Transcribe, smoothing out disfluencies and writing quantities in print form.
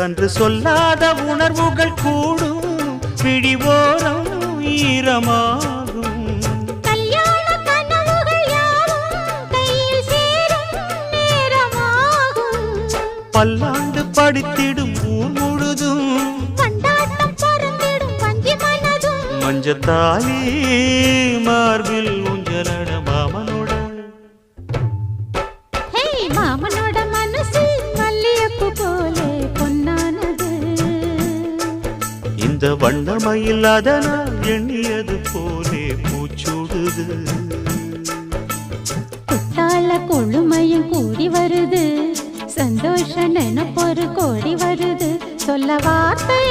அன்று சொல்லாத உணர்வுகள் கூடும் பிடிவோரம் ஈரமாகும் கல்யாண கனவுகள் யாவும் கையில் சேரும் நேரமாகும் பல்லாண்டு படித்திடும் ஊர் முழுதும் கொண்டாட்டம் பறந்திடும் வஞ்சி மனதும் மஞ்சத்தாலி மார்பில் ஊஞ்சலட மாமனோட மாமனோட மனசு மல்லியப்பு போலே பொன்னானது இந்த வண்ணமயில் அதனால் எண்ணியது போலே பூச்சூடுது குட்டாள கொழுமையும் கூடி வருது சந்தோஷ நினைப்பொரு கோடி வருது சொல்ல வார்த்தை